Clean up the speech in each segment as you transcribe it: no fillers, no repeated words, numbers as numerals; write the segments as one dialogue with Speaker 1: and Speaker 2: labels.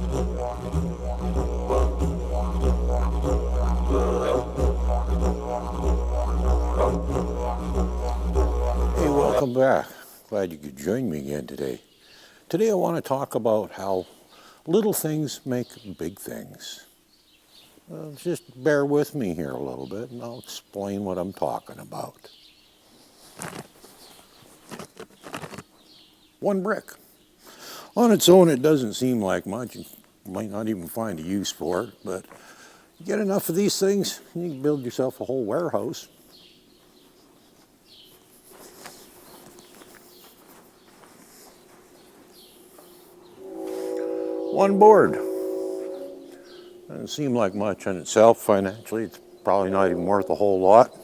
Speaker 1: Hey, welcome back. Glad you could join me again today. Today I want to talk about how little things make big things. Just bear with me here a little bit and I'll explain what I'm talking about. One brick. On its own it doesn't seem like much. You might not even find a use for it, but you get enough of these things and you can build yourself a whole warehouse. One board. Doesn't seem like much in itself. Financially, it's probably not even worth a whole lot.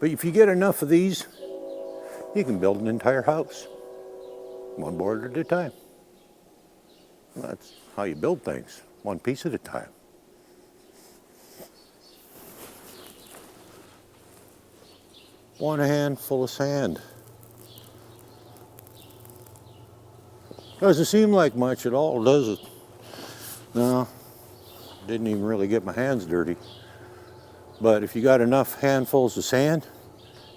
Speaker 1: But if you get enough of these, you can build an entire house. One board at a time. That's how you build things, one piece at a time. One handful of sand. Doesn't seem like much at all, does it? No, didn't even really get my hands dirty. But if you got enough handfuls of sand,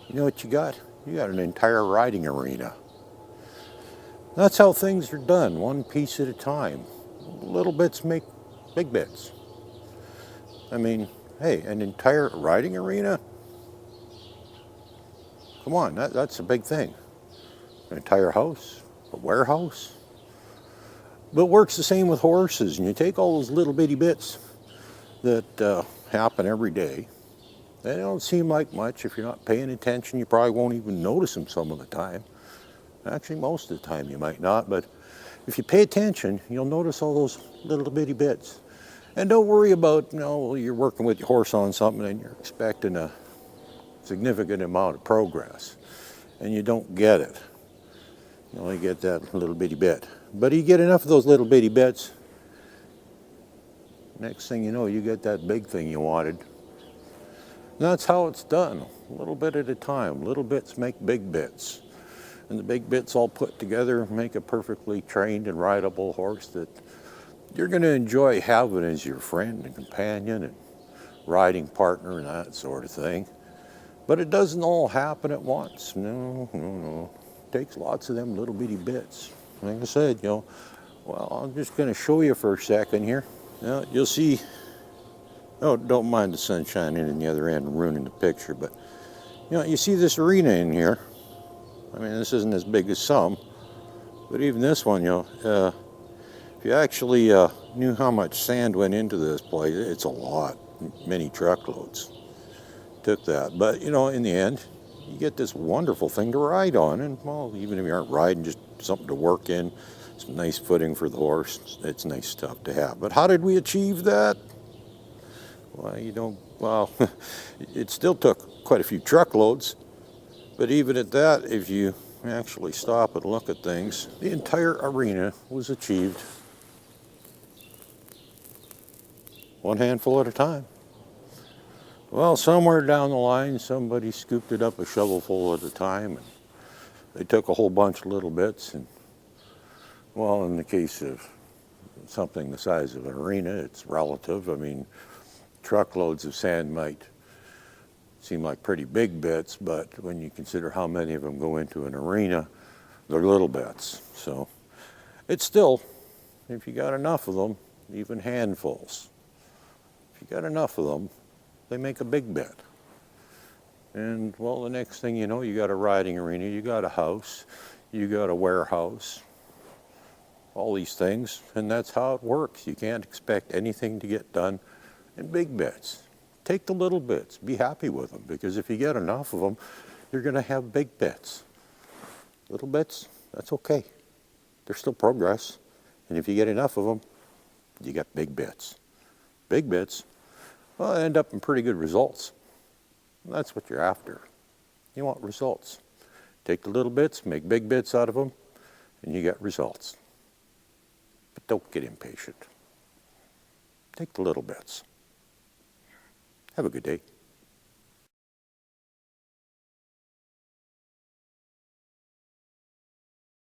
Speaker 1: you know what you got? You got an entire riding arena. That's how things are done, one piece at a time. Little bits make big bits. I mean, hey, an entire riding arena? Come on, that's a big thing. An entire house, a warehouse. But it works the same with horses, and you take all those little bitty bits that happen every day. They don't seem like much. If you're not paying attention, you probably won't even notice them some of the time. Actually, most of the time you might not, but if you pay attention, you'll notice all those little bitty bits. And don't worry about, you're working with your horse on something and you're expecting a significant amount of progress, and you don't get it. You only get that little bitty bit. But you get enough of those little bitty bits, next thing you know, you get that big thing you wanted. And that's how it's done, a little bit at a time. Little bits make big bits. And the big bits all put together make a perfectly trained and rideable horse that you're going to enjoy having as your friend and companion and riding partner and that sort of thing. But it doesn't all happen at once. No. It takes lots of them little bitty bits. Like I said, well, I'm just going to show you for a second here. You'll see, don't mind the sun shining in the other end and ruining the picture, but you see this arena in here. I mean, this isn't as big as some, but even this one, if you actually knew how much sand went into this place, it's a lot, many truckloads took that. But, in the end, you get this wonderful thing to ride on, and, well, even if you aren't riding, just something to work in, some nice footing for the horse, it's nice stuff to have. But how did we achieve that? Well, it still took quite a few truckloads. But even at that, if you actually stop and look at things, the entire arena was achieved one handful at a time. Well, somewhere down the line, somebody scooped it up a shovelful at a time, and they took a whole bunch of little bits. And, well, in the case of something the size of an arena, it's relative. I mean, truckloads of sand might seem like pretty big bits, but when you consider how many of them go into an arena, they're little bits. So it's still, if you got enough of them, even handfuls, if you got enough of them, they make a big bit. And, well, the next thing you know, you got a riding arena, you got a house, you got a warehouse, all these things, and that's how it works. You can't expect anything to get done in big bits. Take the little bits, be happy with them, because if you get enough of them, you're going to have big bits. Little bits, that's okay. They're still progress. And if you get enough of them, you got big bits. Big bits, well, end up in pretty good results. And that's what you're after. You want results. Take the little bits, make big bits out of them, and you get results. But don't get impatient. Take the little bits. Have a good day.